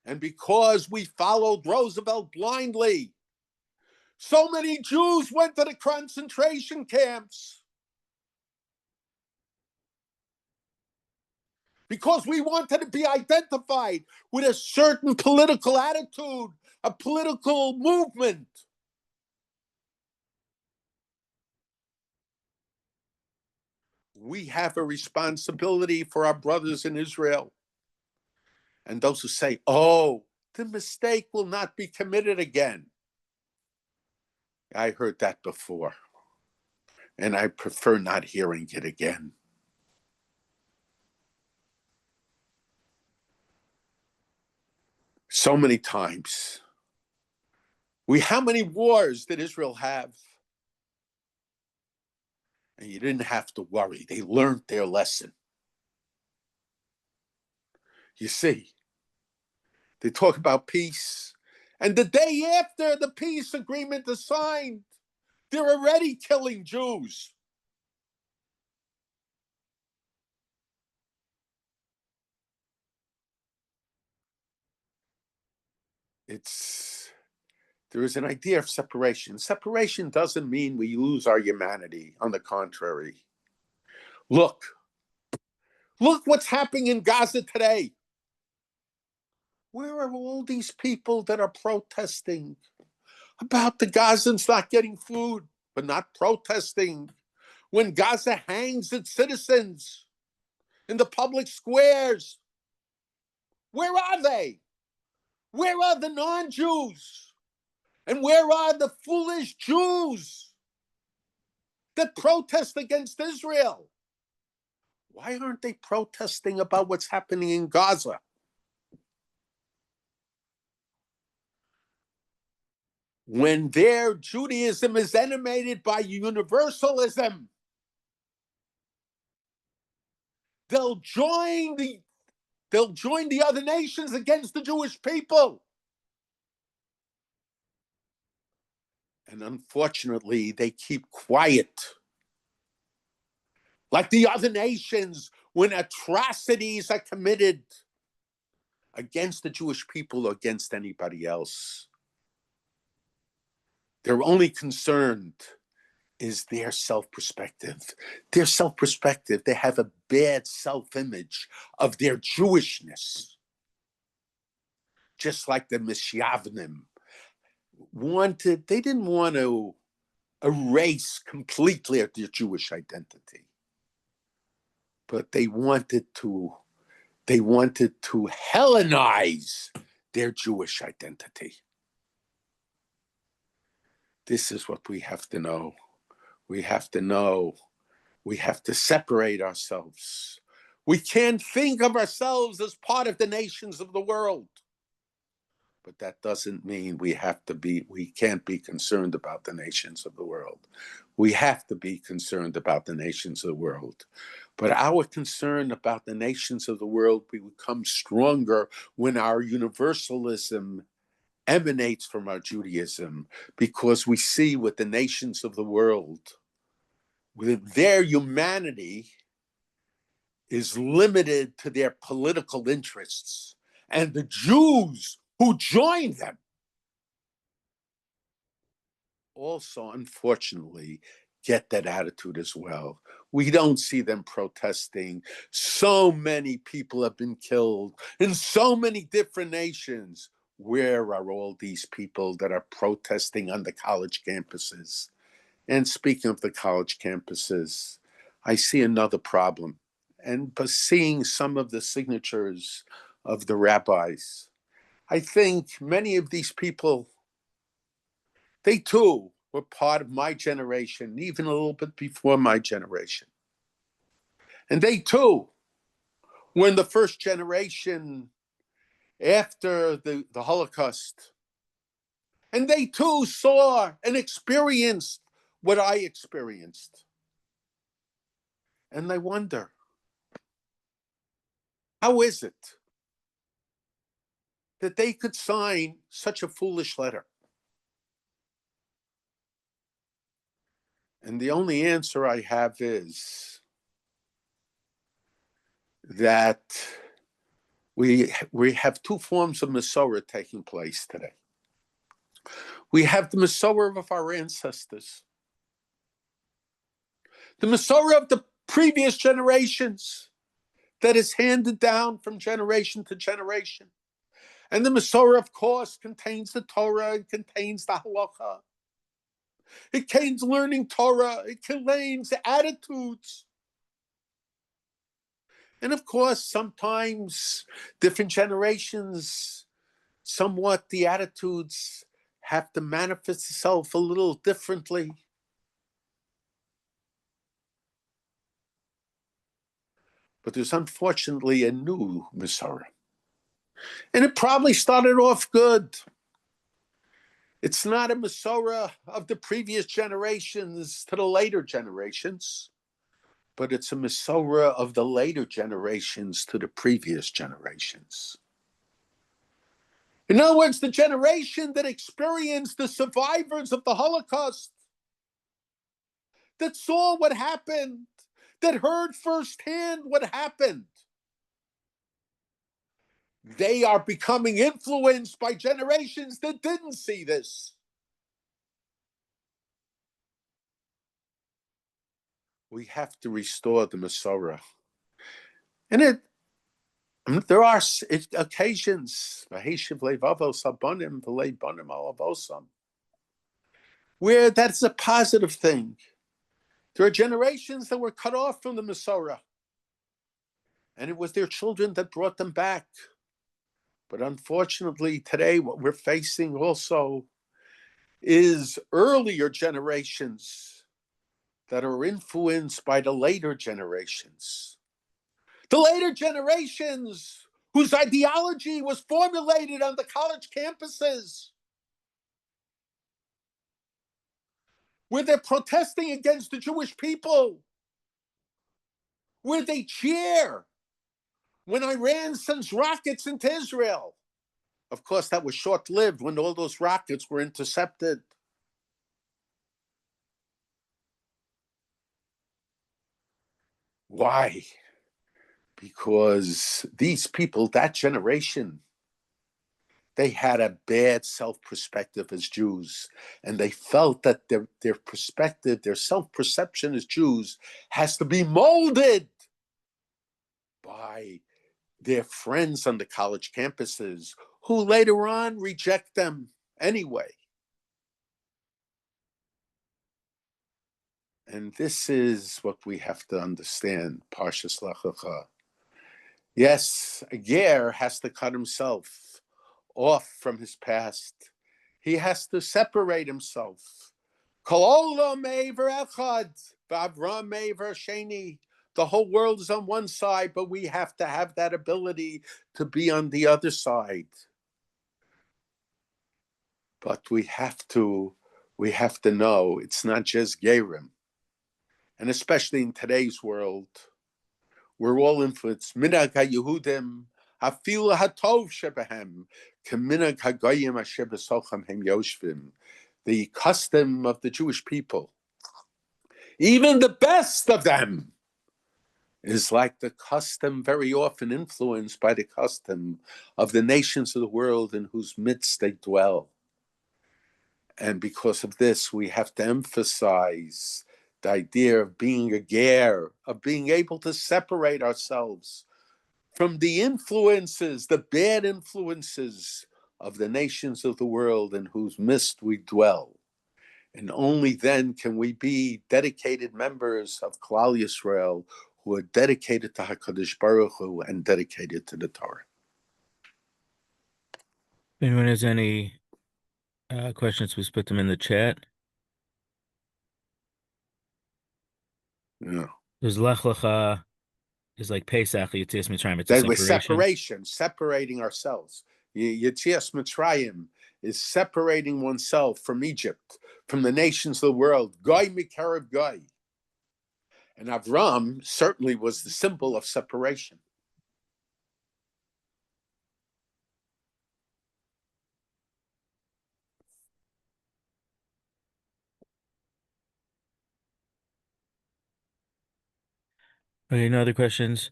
And because we followed Roosevelt blindly, so many Jews went to the concentration camps. Because we wanted to be identified with a certain political attitude, a political movement. We have a responsibility for our brothers in Israel. And those who say, oh, the mistake will not be committed again. I heard that before, and I prefer not hearing it again. So many times. How many wars did Israel have? And you didn't have to worry. They learned their lesson. You see, They talk about peace. And the day after the peace agreement is signed, they're already killing Jews. There is an idea of separation. Separation doesn't mean we lose our humanity. On the contrary. Look what's happening in Gaza today. Where are all these people that are protesting about the Gazans not getting food, but not protesting when Gaza hangs its citizens in the public squares? Where are they? Where are the non-Jews? And where are the foolish Jews that protest against Israel? Why aren't they protesting about what's happening in Gaza? When their Judaism is animated by universalism, they'll join the other nations against the Jewish people. And unfortunately, they keep quiet. Like the other nations, when atrocities are committed against the Jewish people or against anybody else, their only concern is their self-perspective. Their self-perspective, they have a bad self-image of their Jewishness. Just like the Mishyavnim they didn't want to erase completely their Jewish identity, but they wanted to Hellenize their Jewish identity. This is what we have to know. We have to separate ourselves. We can't think of ourselves as part of the nations of the world. But that doesn't mean we can't be concerned about the nations of the world. We have to be concerned about the nations of the world. But our concern about the nations of the world becomes stronger when our universalism emanates from our Judaism, because we see what the nations of the world, with their humanity, is limited to their political interests. And the Jews who join them also, unfortunately, get that attitude as well. We don't see them protesting. So many people have been killed in so many different nations. Where are all these people that are protesting on the college campuses? And speaking of the college campuses, I see another problem. And by seeing some of the signatures of the rabbis, I think many of these people, they too were part of my generation, even a little bit before my generation. And they too were in the first generation after the Holocaust. And they too saw and experienced what I experienced. And they wonder, how is it that they could sign such a foolish letter? And the only answer I have is that we have two forms of Masorah taking place today. We have the Masorah of our ancestors, the Masorah of the previous generations that is handed down from generation to generation. And the Masorah, of course, contains the Torah, it contains the Halacha. It contains learning Torah, it contains attitudes. And of course, sometimes different generations, somewhat the attitudes have to manifest itself a little differently. But there's unfortunately a new Masorah. And it probably started off good. It's not a Masorah of the previous generations to the later generations, but it's a Masorah of the later generations to the previous generations. In other words, the generation that experienced the survivors of the Holocaust, that saw what happened, that heard firsthand what happened, they are becoming influenced by generations that didn't see this. We have to restore the Masorah. And there are occasions where that's a positive thing. There are generations that were cut off from the Masorah, and it was their children that brought them back. But unfortunately, today, what we're facing also is earlier generations that are influenced by the later generations. The later generations whose ideology was formulated on the college campuses, where they're protesting against the Jewish people, where they cheer when Iran sends rockets into Israel. Of course, that was short-lived when all those rockets were intercepted. Why? Because these people, that generation, they had a bad self-perspective as Jews, and they felt that their perspective, their self-perception as Jews has to be molded by their friends on the college campuses, who later on reject them anyway. And this is what we have to understand, Parshas Lecha. Yes, a ger has to cut himself off from his past. He has to separate himself. Kol me'aver echad, v'Avraham me'aver sheni. The whole world is on one side, but we have to have that ability to be on the other side. But we have to know it's not just gerim. And especially in today's world, we're all influenced. Minhag HaYehudim, hafilu hatov shebehem, keminhag hagoyim asher b'socham hem yoshvim. The custom of the Jewish people, even the best of them, is like the custom very often influenced by the custom of the nations of the world in whose midst they dwell. And because of this, we have to emphasize the idea of being a ger, of being able to separate ourselves from the influences, the bad influences of the nations of the world in whose midst we dwell. And only then can we be dedicated members of Klal Yisrael who are dedicated to HaKadosh Baruch Hu and dedicated to the Torah. If anyone has any questions, please put them in the chat. Yeah. There's Lech Lecha is like Pesach, Yetzias Mitzrayim. It's a That was separation. separating ourselves. Yetzias Mitzrayim is separating oneself from Egypt, from the nations of the world. Goy mikarev goy. And Avraham certainly was the symbol of separation. Okay, no other questions.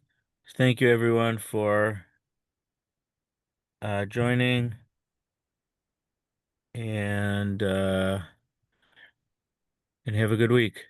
Thank you everyone for joining, and have a good week.